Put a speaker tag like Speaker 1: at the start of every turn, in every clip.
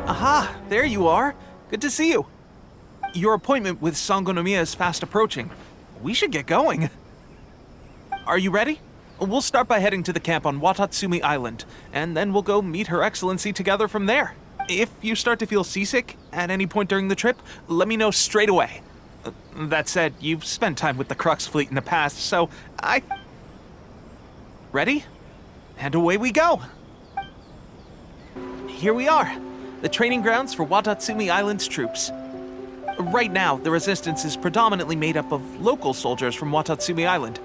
Speaker 1: Aha, there you are. Good to see you. Your appointment with Sangonomiya is fast approaching. We should get going. Are you ready? We'll start by heading to the camp on Watatsumi Island, and then we'll go meet Her Excellency together from there. If you start to feel seasick at any point during the trip, let me know straight away. That said, you've spent time with the Crux fleet in the past, so Ready? And away we go! Here we are, the training grounds for Watatsumi Island's troops. Right now, the resistance is predominantly made up of local soldiers from Watatsumi Island.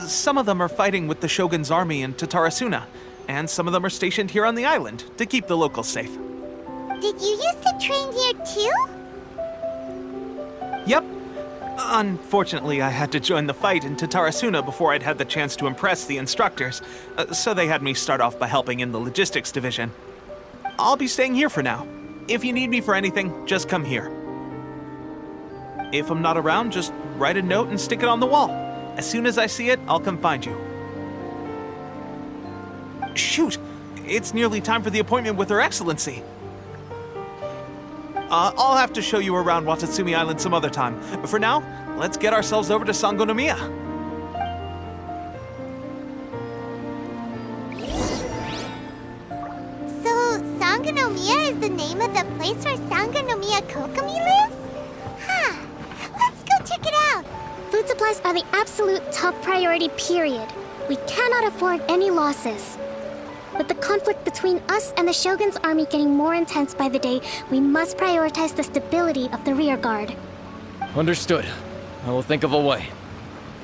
Speaker 1: Some of them are fighting with the Shogun's army in Tatarasuna, and some of them are stationed here on the island to keep the locals safe.
Speaker 2: Did you used to train here too?
Speaker 1: Yep. Unfortunately, I had to join the fight in Tatarasuna before I'd had the chance to impress the instructors, so they had me start off by helping in the logistics division. I'll be staying here for now. If you need me for anything, just come here. If I'm not around, just write a note and stick it on the wall. As soon as I see it, I'll come find you. Shoot! It's nearly time for the appointment with Her Excellency. I'll have to show you around Watatsumi Island some other time. But for now, let's get ourselves over to Sangonomiya.
Speaker 2: So, Sangonomiya is the name of the place where Sangonomiya Kokomi lives? Huh. Let's go check it out.
Speaker 3: Food supplies are the absolute top priority, period. We cannot afford any losses. With the conflict between us and the Shogun's army getting more intense by the day, we must prioritize the stability of the rear guard.
Speaker 4: Understood. I will think of a way.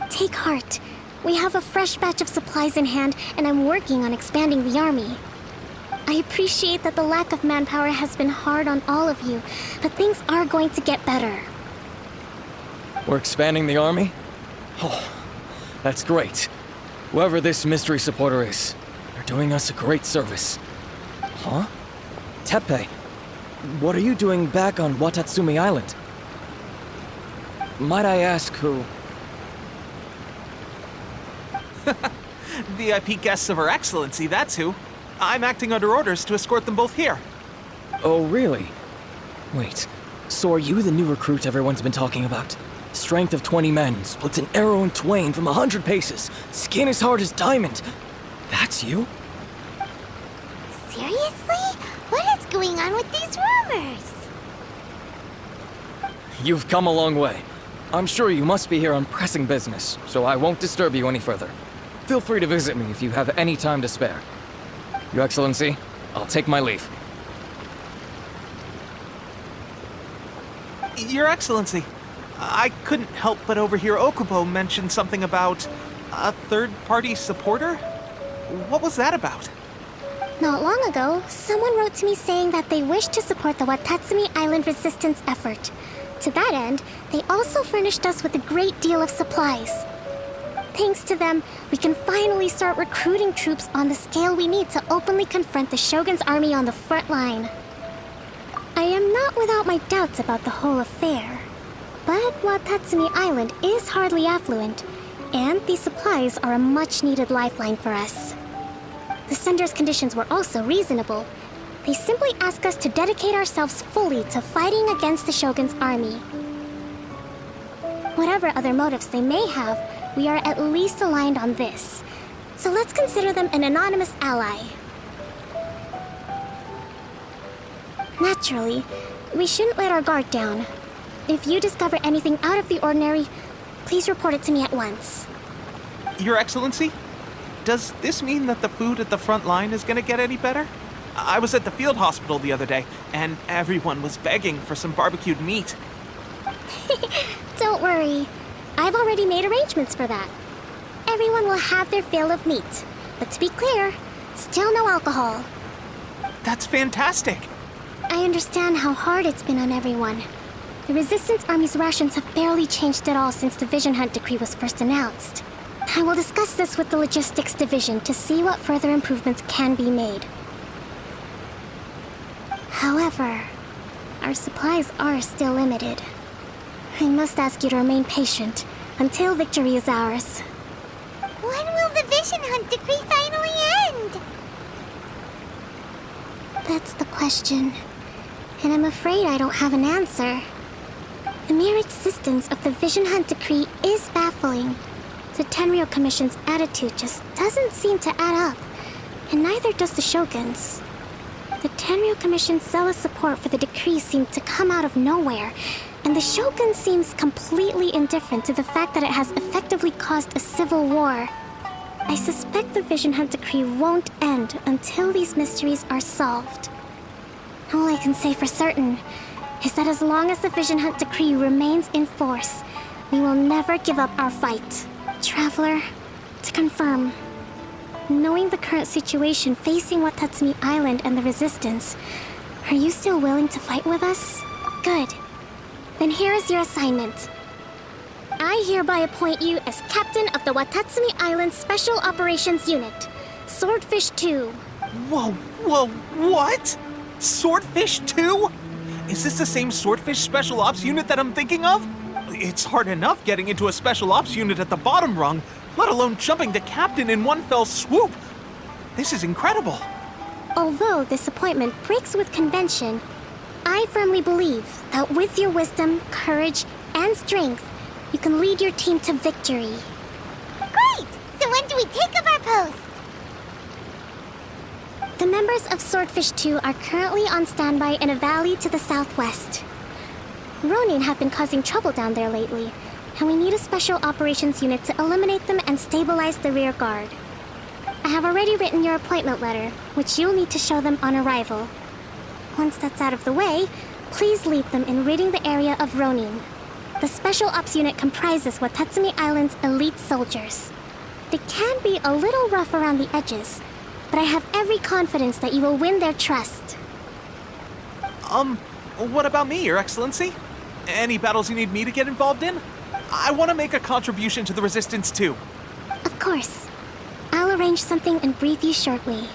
Speaker 3: Take heart. We have a fresh batch of supplies in hand, and I'm working on expanding the army. I appreciate that the lack of manpower has been hard on all of you, but things are going to get better.
Speaker 4: We're expanding the army? Oh, that's great. Whoever this mystery supporter is, they're doing us a great service. Huh? Teppei, what are you doing back on Watatsumi Island? Might I ask who?
Speaker 1: VIP guests of Her Excellency, that's who. I'm acting under orders to escort them both here.
Speaker 4: Oh, really? Wait, so are you the new recruit everyone's been talking about? Strength of 20 men, splits an arrow in twain from 100 paces, skin as hard as diamond. That's you?
Speaker 2: Seriously? What is going on with these rumors?
Speaker 4: You've come a long way. I'm sure you must be here on pressing business, so I won't disturb you any further. Feel free to visit me if you have any time to spare. Your Excellency, I'll take my leave.
Speaker 1: Your Excellency, I couldn't help but overhear Okubo mention something about a third-party supporter? What was that about?
Speaker 3: Not long ago, someone wrote to me saying that they wish to support the Watatsumi Island resistance effort. To that end, they also furnished us with a great deal of supplies. Thanks to them, we can finally start recruiting troops on the scale we need to openly confront the Shogun's army on the front line. I am not without my doubts about the whole affair. But Watatsumi Island is hardly affluent, and these supplies are a much-needed lifeline for us. The sender's conditions were also reasonable. They simply ask us to dedicate ourselves fully to fighting against the Shogun's army. Whatever other motives they may have, we are at least aligned on this. So let's consider them an anonymous ally. Naturally, we shouldn't let our guard down. If you discover anything out of the ordinary, please report it to me at once.
Speaker 1: Your Excellency, does this mean that the food at the front line is gonna get any better? I was at the field hospital the other day, and everyone was begging for some barbecued meat.
Speaker 3: Don't worry. I've already made arrangements for that. Everyone will have their fill of meat. But to be clear, still no alcohol.
Speaker 1: That's fantastic!
Speaker 3: I understand how hard it's been on everyone. The Resistance Army's rations have barely changed at all since the Vision Hunt decree was first announced. I will discuss this with the Logistics Division to see what further improvements can be made. However, our supplies are still limited. I must ask you to remain patient until victory is ours.
Speaker 2: When will the Vision Hunt decree finally end?
Speaker 3: That's the question. and I'm afraid I don't have an answer. The mere existence of the Vision Hunt Decree is baffling. The Tenryou Commission's attitude just doesn't seem to add up, and neither does the Shogun's. The Tenryou Commission's zealous support for the decree seemed to come out of nowhere, and the Shogun seems completely indifferent to the fact that it has effectively caused a civil war. I suspect the Vision Hunt Decree won't end until these mysteries are solved. All I can say for certain is that as long as the Vision Hunt Decree remains in force, we will never give up our fight. Traveler, to confirm, knowing the current situation facing Watatsumi Island and the Resistance, are you still willing to fight with us? Good. Then here is your assignment. I hereby appoint you as Captain of the Watatsumi Island Special Operations Unit, Swordfish 2.
Speaker 1: Whoa, what? Swordfish 2? Is this the same Swordfish Special Ops unit that I'm thinking of? It's hard enough getting into a Special Ops unit at the bottom rung, let alone jumping to Captain in one fell swoop. This is incredible.
Speaker 3: Although this appointment breaks with convention, I firmly believe that with your wisdom, courage, and strength, you can lead your team to victory.
Speaker 2: Great! So when do we take up our post?
Speaker 3: The members of Swordfish 2 are currently on standby in a valley to the southwest. Ronin have been causing trouble down there lately, and we need a special operations unit to eliminate them and stabilize the rear guard. I have already written your appointment letter, which you'll need to show them on arrival. Once that's out of the way, please lead them in ridding the area of Ronin. The Special Ops unit comprises Watatsumi Island's elite soldiers. They can be a little rough around the edges, but I have every confidence that you will win their trust.
Speaker 1: What about me, Your Excellency? Any battles you need me to get involved in? I want to make a contribution to the Resistance too.
Speaker 3: Of course. I'll arrange something and brief you shortly.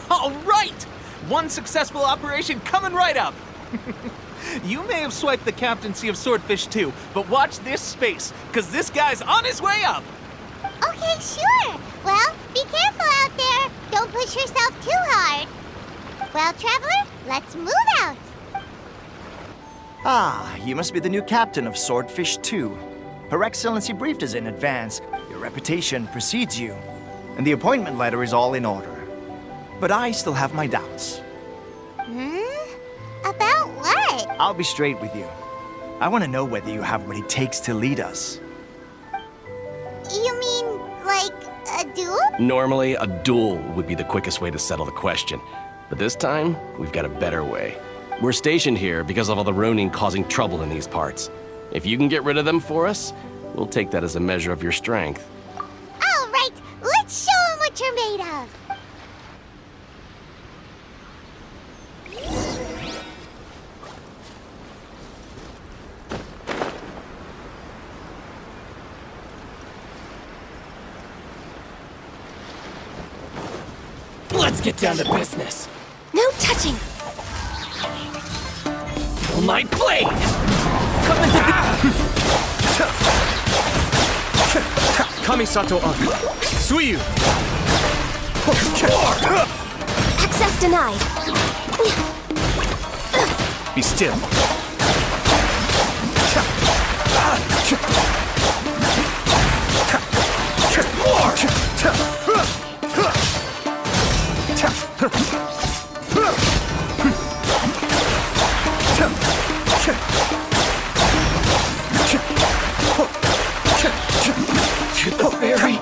Speaker 1: All right! One successful operation coming right up! You may have swiped the captaincy of Swordfish 2, but watch this space, because this guy's on his way up!
Speaker 2: Okay, sure. Well, be careful out there. Don't push yourself too hard. Well, Traveler, let's move out.
Speaker 5: Ah, you must be the new captain of Swordfish 2. Her Excellency briefed us in advance. Your reputation precedes you, and the appointment letter is all in order. But I still have my doubts.
Speaker 2: About what?
Speaker 5: I'll be straight with you. I want to know whether you have what it takes to lead us.
Speaker 2: You mean, like, a duel?
Speaker 6: Normally, a duel would be the quickest way to settle the question. But this time, we've got a better way. We're stationed here because of all the Ronin causing trouble in these parts. If you can get rid of them for us, we'll take that as a measure of your strength.
Speaker 2: All right, let's show them what you're made of.
Speaker 4: Let's get down to business.
Speaker 3: No touching!
Speaker 4: My blade!
Speaker 1: Come into
Speaker 4: Kamisato on. Suiyu!
Speaker 3: Access denied.
Speaker 4: Be still. To the very...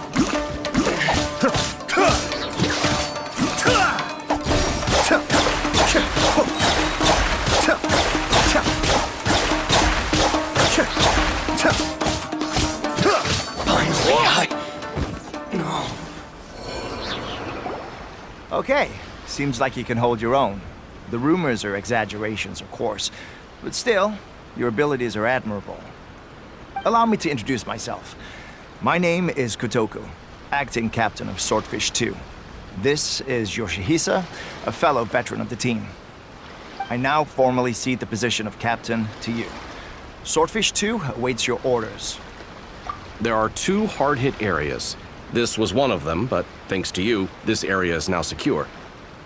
Speaker 5: Okay, seems like you can hold your own. The rumors are exaggerations, of course, but still, your abilities are admirable. Allow me to introduce myself. My name is Kotoku, acting captain of Swordfish 2. This is Yoshihisa, a fellow veteran of the team. I now formally cede the position of captain to you. Swordfish 2 awaits your orders.
Speaker 6: There are 2 hard-hit areas. This was one of them, but thanks to you, this area is now secure.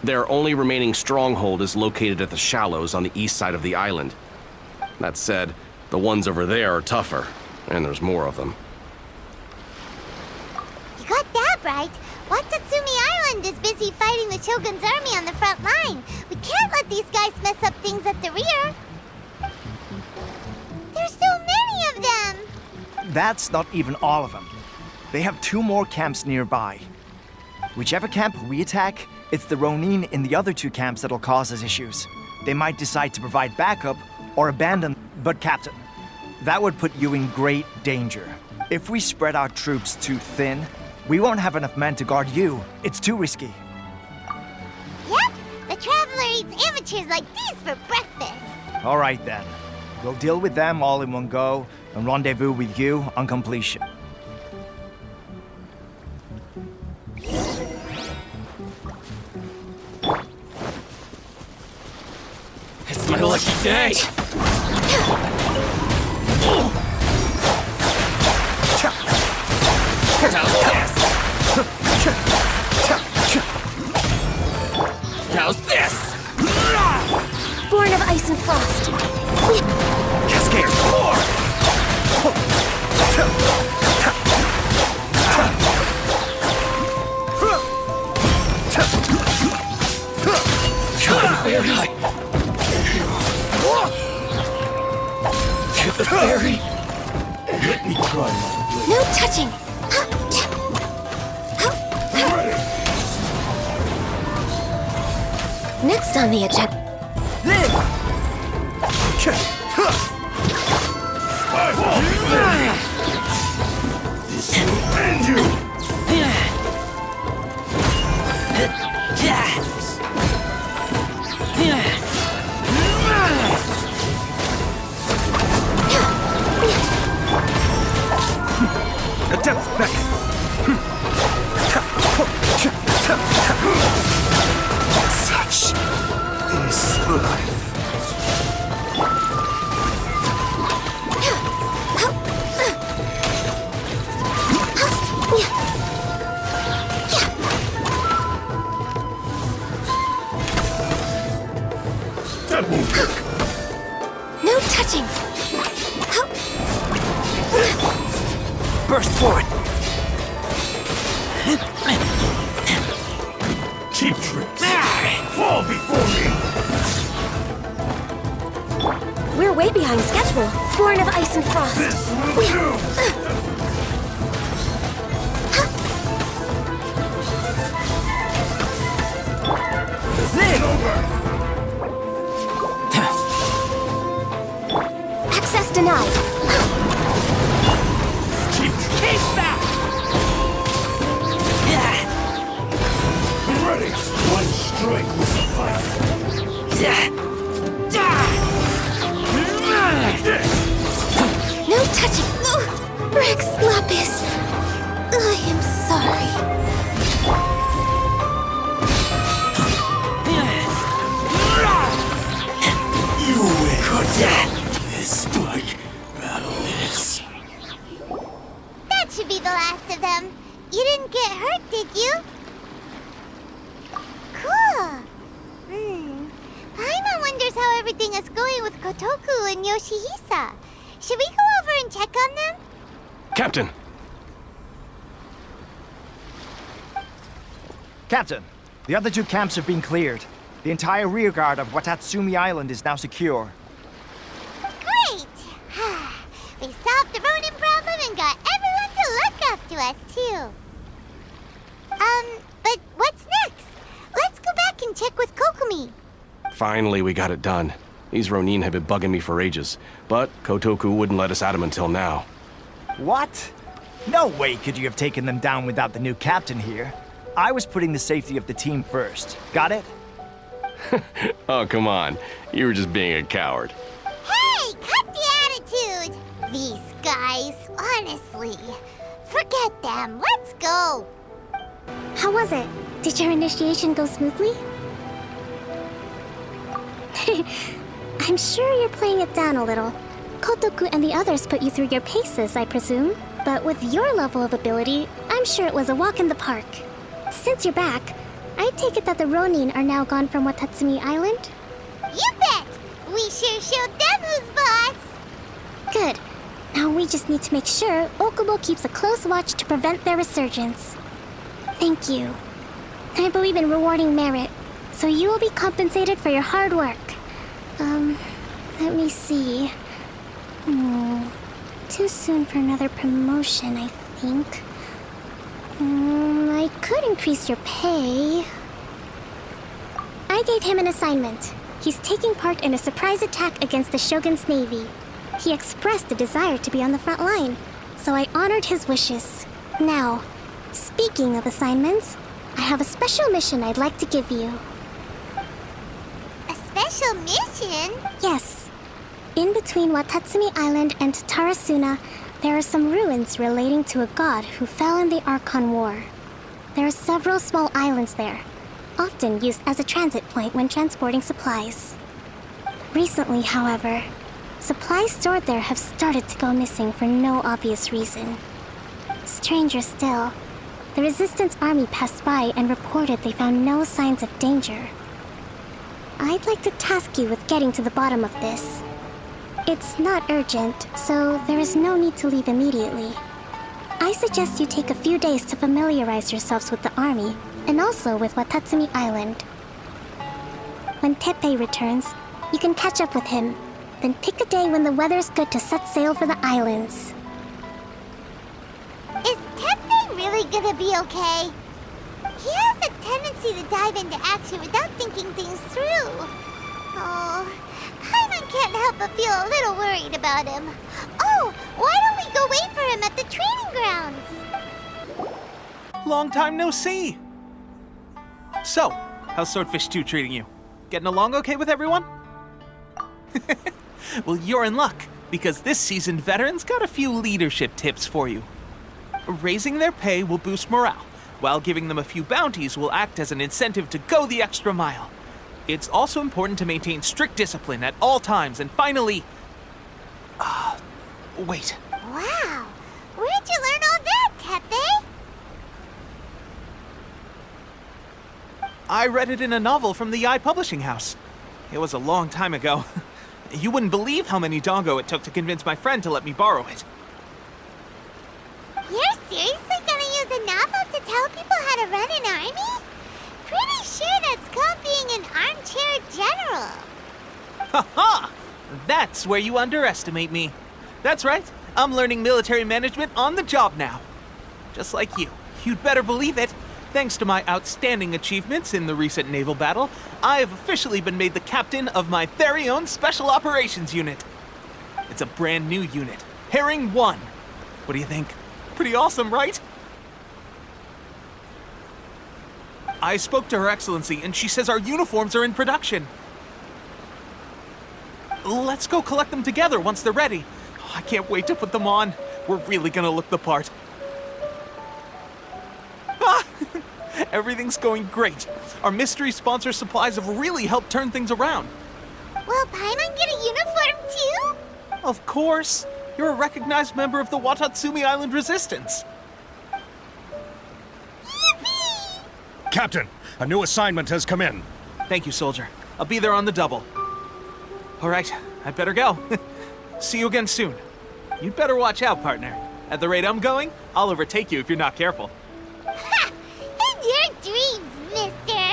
Speaker 6: Their only remaining stronghold is located at the shallows on the east side of the island. That said, the ones over there are tougher, and there's more of them.
Speaker 2: You got that right. Watatsumi Island is busy fighting the Shogun's army on the front line. We can't let these guys mess up things at the rear. There's so many of them.
Speaker 5: That's not even all of them. They have 2 more camps nearby. Whichever camp we attack, it's the Ronin in the other 2 camps that'll cause us issues. They might decide to provide backup or abandon. But Captain, that would put you in great danger. If we spread our troops too thin, we won't have enough men to guard you. It's too risky.
Speaker 2: Yep, the Traveler eats amateurs like these for breakfast.
Speaker 5: All right then. We'll deal with them all in one go and rendezvous with you on completion.
Speaker 4: It's my lucky day! How's this?
Speaker 3: Born of ice and frost.
Speaker 5: Cascade!
Speaker 4: To the fairy!
Speaker 5: Let me try my
Speaker 3: No touching. Next on the agenda.
Speaker 5: This will end you! Attempts back! Such is life. That won't work.
Speaker 3: No touching.
Speaker 5: Burst forward! Cheap tricks! Fall before me!
Speaker 3: We're way behind schedule. Born of ice and frost.
Speaker 5: This will do! Then over!
Speaker 3: Access denied.
Speaker 5: Cheap tricks! Keep back! Ready! One strike will suffice!
Speaker 3: No touching. Rex Lapis. I am sorry.
Speaker 5: You win! This like battle is...
Speaker 2: That should be the last of them. You didn't get hurt, did you? Cool. Paimon wonders how everything is going with Kotoku and Yoshihisa. Should we go over and check on them?
Speaker 6: Captain!
Speaker 5: Captain, the other 2 camps have been cleared. The entire rearguard of Watatsumi Island is now secure.
Speaker 2: Great! We solved the Ronin problem and got everyone to look after us, too. But what's next? Let's go back and check with Kokumi.
Speaker 6: Finally, we got it done. These Ronin have been bugging me for ages, but Kotoku wouldn't let us at them until now.
Speaker 5: What? No way could you have taken them down without the new captain here. I was putting the safety of the team first. Got it?
Speaker 6: Oh, come on. You were just being a coward.
Speaker 2: Hey, cut the attitude! These guys, honestly. Forget them. Let's go.
Speaker 3: How was it? Did your initiation go smoothly? I'm sure you're playing it down a little. Kotoku and the others put you through your paces, I presume. But with your level of ability, I'm sure it was a walk in the park. Since you're back, I take it that the Ronin are now gone from Watatsumi Island?
Speaker 2: You bet! We sure showed them who's boss!
Speaker 3: Good. Now we just need to make sure Okubo keeps a close watch to prevent their resurgence. Thank you. I believe in rewarding merit, so you will be compensated for your hard work. Let me see. Too soon for another promotion, I think. I could increase your pay. I gave him an assignment. He's taking part in a surprise attack against the Shogun's navy. He expressed a desire to be on the front line, so I honored his wishes. Now, speaking of assignments, I have a special mission I'd like to give you.
Speaker 2: A special mission?
Speaker 3: Yes. In between Watatsumi Island and Tarasuna, there are some ruins relating to a god who fell in the Archon War. There are several small islands there, often used as a transit point when transporting supplies. Recently, however, supplies stored there have started to go missing for no obvious reason. Stranger still, the Resistance army passed by and reported they found no signs of danger. I'd like to task you with getting to the bottom of this. It's not urgent, so there is no need to leave immediately. I suggest you take a few days to familiarize yourselves with the army, and also with Watatsumi Island. When Teppei returns, you can catch up with him, then pick a day when the weather's good to set sail for the islands.
Speaker 2: Is Teppei really gonna be okay? He has a tendency to dive into action without thinking things through. Oh, Paimon can't help but feel a little worried about him. Oh, why don't we go wait for him at the training grounds?
Speaker 1: Long time no see. So, how's Swordfish 2 treating you? Getting along okay with everyone? Well, you're in luck, because this seasoned veteran's got a few leadership tips for you. Raising their pay will boost morale, while giving them a few bounties will act as an incentive to go the extra mile. It's also important to maintain strict discipline at all times, and finally... wait.
Speaker 2: Wow, where'd you learn all that, Teppei?
Speaker 1: I read it in a novel from the Publishing House. It was a long time ago. You wouldn't believe how many dongo it took to convince my friend to let me borrow it.
Speaker 2: You're seriously gonna use a novel to tell people how to run an army? Pretty sure that's called being an armchair general.
Speaker 1: Ha-ha! That's where you underestimate me. That's right, I'm learning military management on the job now. Just like you. You'd better believe it. Thanks to my outstanding achievements in the recent naval battle, I have officially been made the captain of my very own Special Operations Unit. It's a brand new unit, Herring 1. What do you think? Pretty awesome, right? I spoke to Her Excellency, and she says our uniforms are in production. Let's go collect them together once they're ready. I can't wait to put them on. We're really gonna look the part. Everything's going great. Our mystery sponsor supplies have really helped turn things around.
Speaker 2: Will Paimon get a uniform too?
Speaker 1: Of course. You're a recognized member of the Watatsumi Island Resistance.
Speaker 2: Yippee!
Speaker 7: Captain, a new assignment has come in.
Speaker 1: Thank you, soldier. I'll be there on the double. All right, I'd better go. See you again soon. You'd better watch out, partner. At the rate I'm going, I'll overtake you if you're not careful.
Speaker 2: Ha! In your dreams, mister!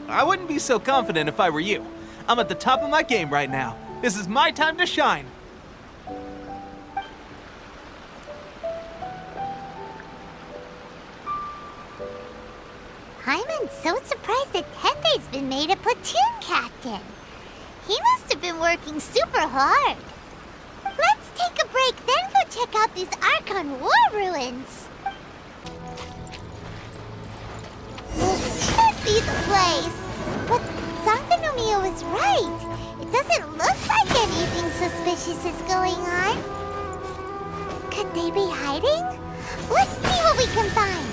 Speaker 1: I wouldn't be so confident if I were you. I'm at the top of my game right now. This is my time to shine.
Speaker 2: Paimon's so surprised that Teppei's been made a platoon captain. He must have been working super hard. Let's take a break, then go check out these Archon War ruins. This should be the place. But Sangonomiya was right. It doesn't look like anything suspicious is going on. Could they be hiding? Let's see what we can find.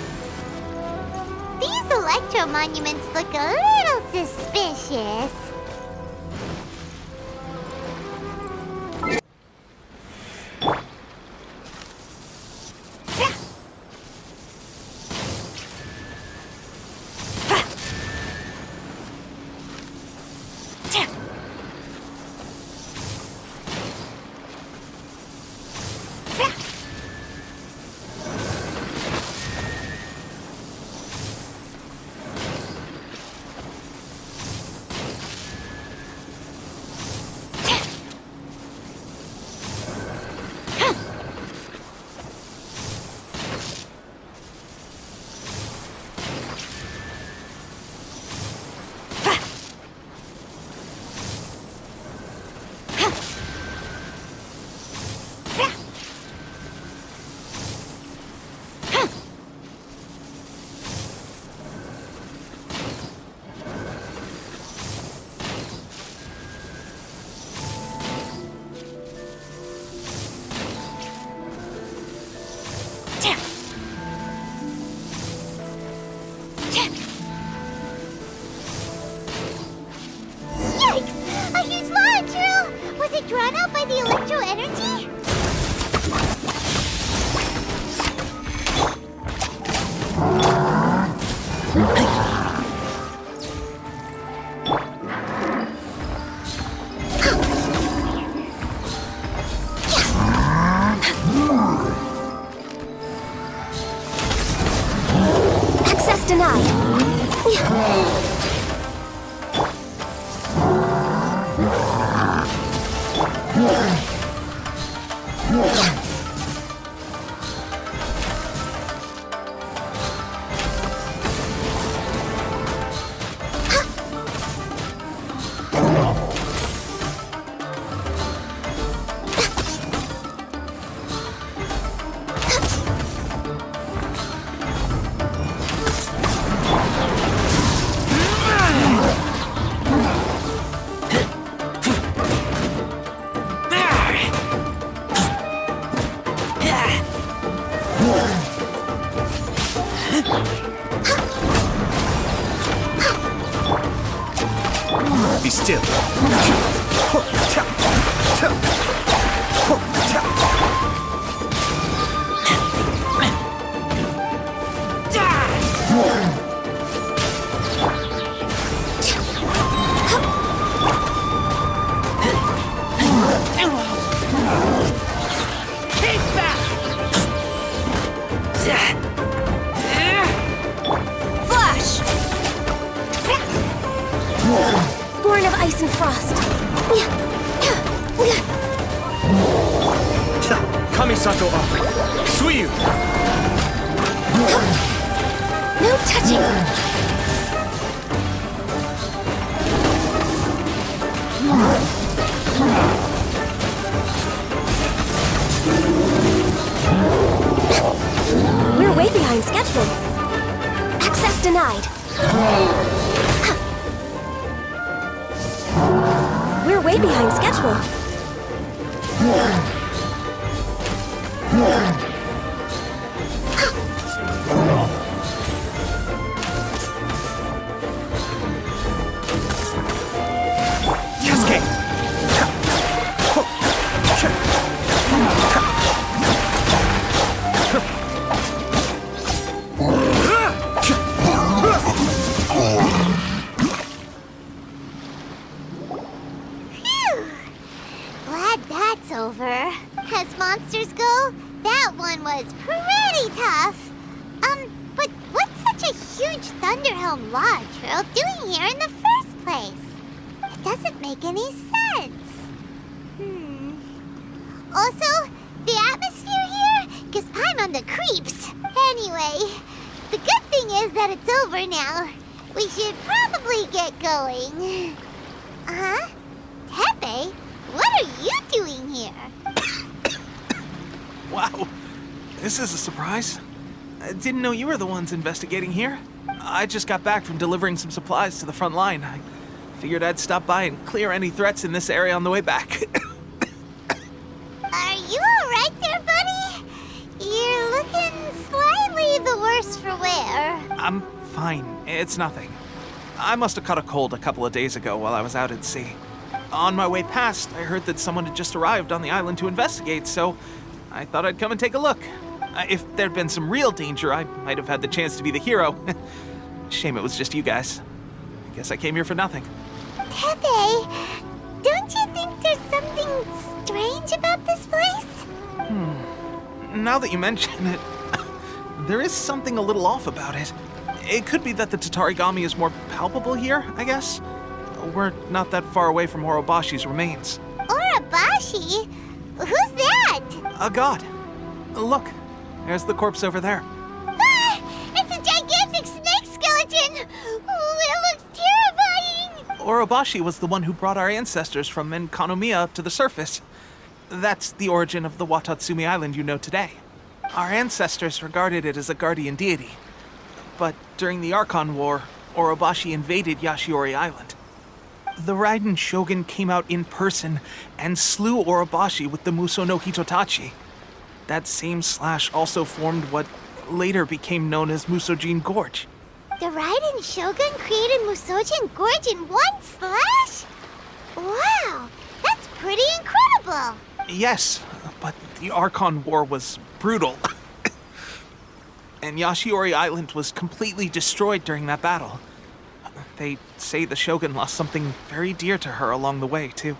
Speaker 2: These electro monuments look a little suspicious. Yikes! A huge lava drill! Was it drawn out by the electro energy?
Speaker 3: Access denied.
Speaker 5: Be still.
Speaker 3: Flash! Born of ice and frost.
Speaker 4: Kamisato up. Suiyu!
Speaker 3: No touching! We're way behind schedule. Access denied. We're way behind schedule.
Speaker 5: Cascade.
Speaker 2: Phew! Glad that's over. As monsters go, that one was pretty tough. But what's such a huge Thunderhelm lava trail doing here in the first place? It doesn't make any sense. Also, the atmosphere here gives I'm on the creeps. Anyway, the good thing is that it's over now. We should probably get going. Huh? Tepe, what are you doing here?
Speaker 1: Wow, this is a surprise. I didn't know you were the ones investigating here. I just got back from delivering some supplies to the front line. I figured I'd stop by and clear any threats in this area on the way back.
Speaker 2: Are you alright there, buddy? You're looking slightly the worse for wear.
Speaker 1: I'm fine. It's nothing. I must have caught a cold a couple of days ago while I was out at sea. On my way past, I heard that someone had just arrived on the island to investigate, so I thought I'd come and take a look. If there'd been some real danger, I might have had the chance to be the hero. Shame it was just you guys. Guess I came here for nothing.
Speaker 2: Tepe, don't you think there's something strange about this place?
Speaker 1: Now that you mention it, there is something a little off about it. It could be that the Tatarigami is more palpable here, I guess. We're not that far away from Orobashi's remains.
Speaker 2: Orobashi? Who's that?
Speaker 1: A god. Look, there's the corpse over there.
Speaker 2: Ah, it's a gigantic snake skeleton! Oh, it looks terrifying!
Speaker 1: Orobashi was the one who brought our ancestors from Enkanomiya to the surface. That's the origin of the Watatsumi Island you know today. Our ancestors regarded it as a guardian deity. But during the Archon War, Orobashi invaded Yashiori Island. The Raiden Shogun came out in person and slew Orobashi with the Muso no Hitotachi. That same slash also formed what later became known as Musojin Gorge.
Speaker 2: The Raiden Shogun created Musojin Gorge in one slash? Wow, that's pretty incredible!
Speaker 1: Yes, but the Archon War was brutal. And Yashiori Island was completely destroyed during that battle. They say the Shogun lost something very dear to her along the way, too.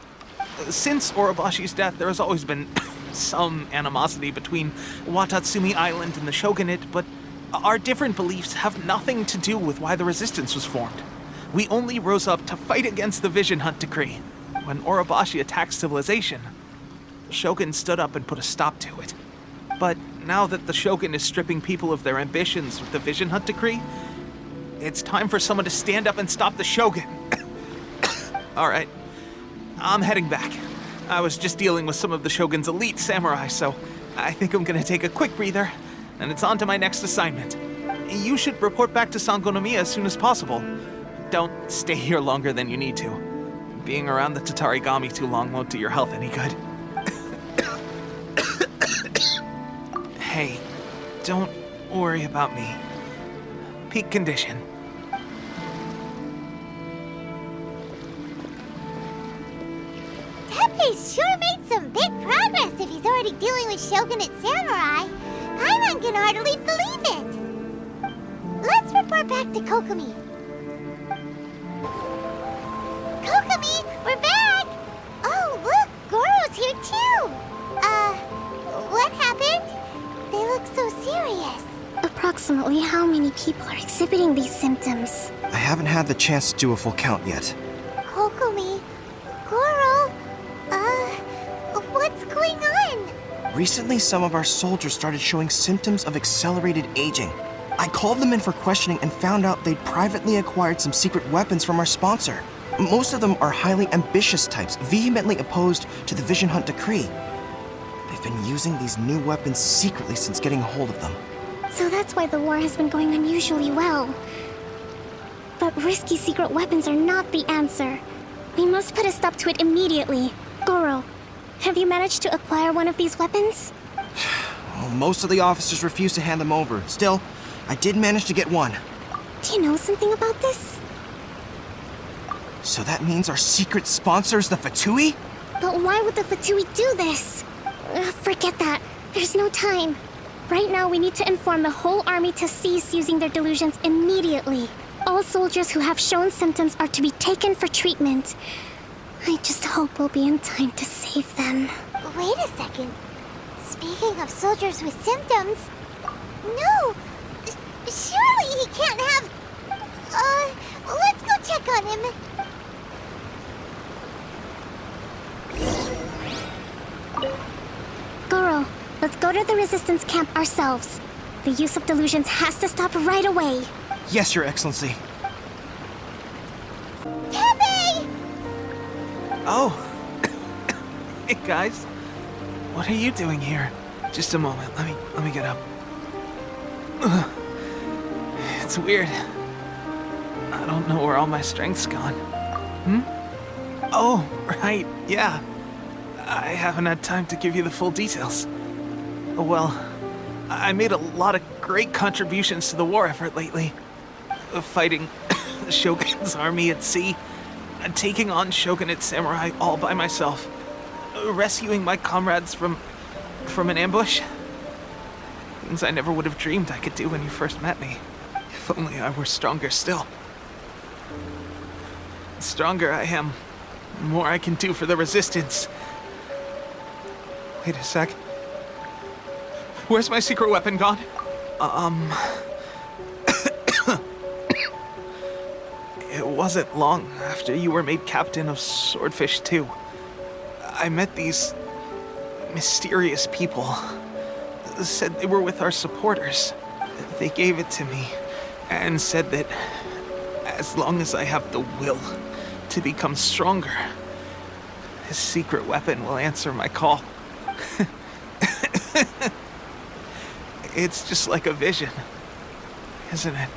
Speaker 1: Since Orobashi's death, there has always been some animosity between Watatsumi Island and the Shogunate, but our different beliefs have nothing to do with why the resistance was formed. We only rose up to fight against the Vision Hunt Decree. When Orobashi attacked civilization, the Shogun stood up and put a stop to it. But now that the Shogun is stripping people of their ambitions with the Vision Hunt Decree, it's time for someone to stand up and stop the Shogun. All right, I'm heading back. I was just dealing with some of the Shogun's elite samurai, so I think I'm gonna take a quick breather, and it's on to my next assignment. You should report back to Sangonomiya as soon as possible. Don't stay here longer than you need to. Being around the Tatarigami too long won't do your health any good. Hey, don't worry about me. Peak condition.
Speaker 2: Teppei's sure made some big progress if he's already dealing with Shogunate samurai. Paimon can hardly believe it. Let's report back to Kokomi. Kokomi, we're back! Oh, look, Goro's here too! What happened? They look so serious.
Speaker 3: Approximately how many people are exhibiting these symptoms?
Speaker 8: I haven't had the chance to do a full count yet.
Speaker 2: Kokomi, Goro, what's going on?
Speaker 8: Recently, some of our soldiers started showing symptoms of accelerated aging. I called them in for questioning and found out they'd privately acquired some secret weapons from our sponsor. Most of them are highly ambitious types, vehemently opposed to the Vision Hunt Decree. They've been using these new weapons secretly since getting a hold of them.
Speaker 3: So that's why the war has been going unusually well. But risky secret weapons are not the answer. We must put a stop to it immediately. Goro, have you managed to acquire one of these weapons?
Speaker 8: Well, most of the officers refuse to hand them over. Still, I did manage to get one.
Speaker 3: Do you know something about this?
Speaker 8: So that means our secret sponsor is the Fatui?
Speaker 3: But why would the Fatui do this? Forget that. There's no time. Right now, we need to inform the whole army to cease using their delusions immediately. All soldiers who have shown symptoms are to be taken for treatment. I just hope we'll be in time to save them.
Speaker 2: Wait a second. Speaking of soldiers with symptoms... No! Surely he can't have... let's go check on him.
Speaker 3: Goro, let's go to the resistance camp ourselves. The use of delusions has to stop right away.
Speaker 8: Yes, Your Excellency.
Speaker 2: Teppei!
Speaker 1: Oh. Hey, guys. What are you doing here? Just a moment. Let me get up. Ugh. It's weird. I don't know where all my strength's gone. Oh, right. Yeah. I haven't had time to give you the full details. Well, I made a lot of great contributions to the war effort lately. Fighting the Shogun's army at sea, taking on Shogunate samurai all by myself, rescuing my comrades from an ambush. Things I never would have dreamed I could do when you first met me. If only I were stronger still. The stronger I am, the more I can do for the resistance. Wait a sec. Where's my secret weapon gone? It wasn't long after you were made captain of Swordfish 2. I met these mysterious people. Said they were with our supporters. They gave it to me and said that as long as I have the will to become stronger, this secret weapon will answer my call. It's just like a vision, isn't it?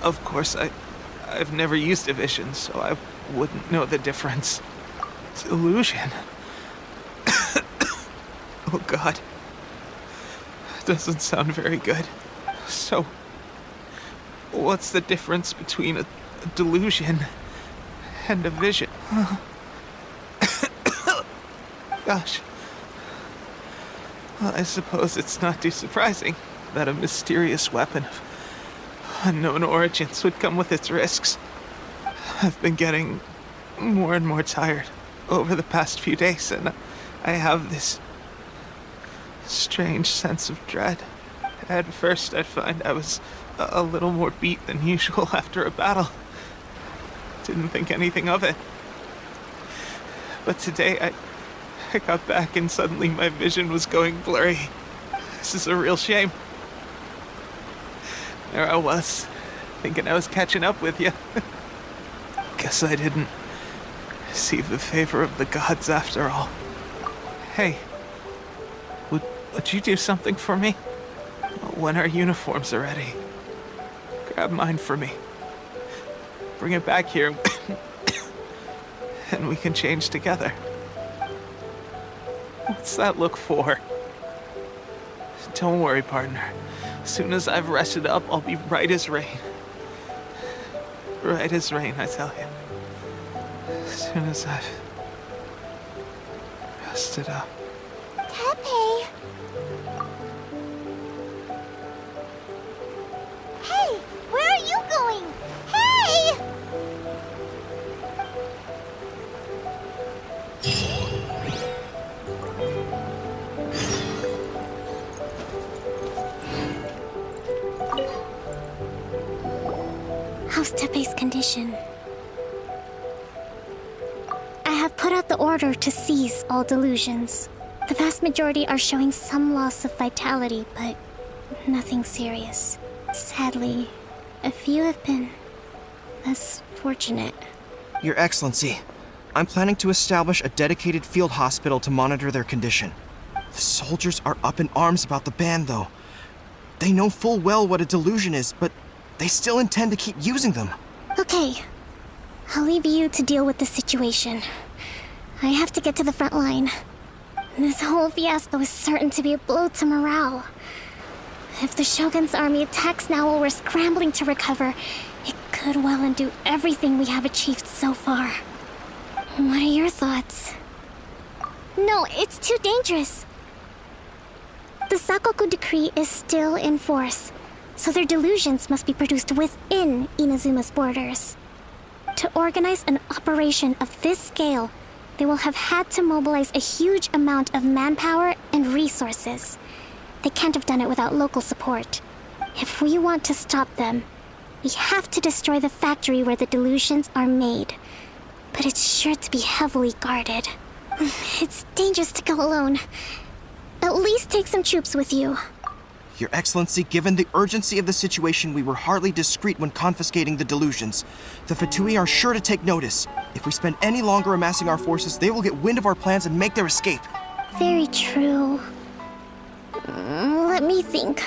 Speaker 1: Of course, I've never used a vision, so I wouldn't know the difference. Delusion. Oh God. Doesn't sound very good. So What's the difference between a delusion and a vision? Gosh. Well, I suppose it's not too surprising that a mysterious weapon of unknown origins would come with its risks. I've been getting more and more tired over the past few days, and I have this strange sense of dread. At first, I'd find I was a little more beat than usual after a battle. Didn't think anything of it. But today, I got back and suddenly my vision was going blurry. This is a real shame. There I was, thinking I was catching up with you. Guess I didn't receive the favor of the gods after all. Hey, would you do something for me? When our uniforms are ready, grab mine for me. Bring it back here, and we can change together. What's that look for? Don't worry, partner. As soon as I've rested up, I'll be right as rain. Right as rain, I tell you. As soon as I've rested up.
Speaker 2: Tepe! Hey, where are you going? Hey!
Speaker 3: How's Tepe's condition? I have put out the order to seize all delusions. The vast majority are showing some loss of vitality, but nothing serious. Sadly, a few have been less fortunate.
Speaker 8: Your Excellency, I'm planning to establish a dedicated field hospital to monitor their condition. The soldiers are up in arms about the ban, though. They know full well what a delusion is, but they still intend to keep using them.
Speaker 3: Okay, I'll leave you to deal with the situation. I have to get to the front line. This whole fiasco is certain to be a blow to morale. If the Shogun's army attacks now while we're scrambling to recover, it could well undo everything we have achieved so far. What are your thoughts? No, it's too dangerous. The Sakoku decree is still in force, so their delusions must be produced within Inazuma's borders. To organize an operation of this scale, they will have had to mobilize a huge amount of manpower and resources. They can't have done it without local support. If we want to stop them, we have to destroy the factory where the delusions are made. But it's sure to be heavily guarded. It's dangerous to go alone. At least take some troops with you.
Speaker 8: Your Excellency, given the urgency of the situation, we were hardly discreet when confiscating the delusions. The Fatui are sure to take notice. If we spend any longer amassing our forces, they will get wind of our plans and make their escape.
Speaker 3: Very true. Let me think.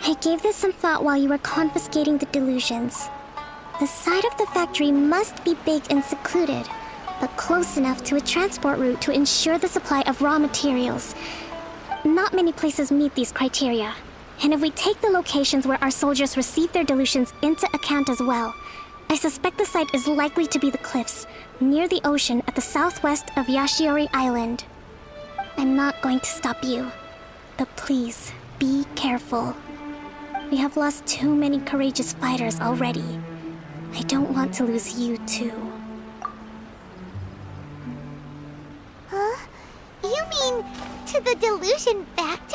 Speaker 3: I gave this some thought while you were confiscating the delusions. The side of the factory must be big and secluded, but close enough to a transport route to ensure the supply of raw materials. Not many places meet these criteria. And if we take the locations where our soldiers receive their delusions into account as well, I suspect the site is likely to be the cliffs, near the ocean at the southwest of Yashiori Island. I'm not going to stop you, but please, be careful. We have lost too many courageous fighters already. I don't want to lose you too.
Speaker 2: Huh? You mean to the delusion factory?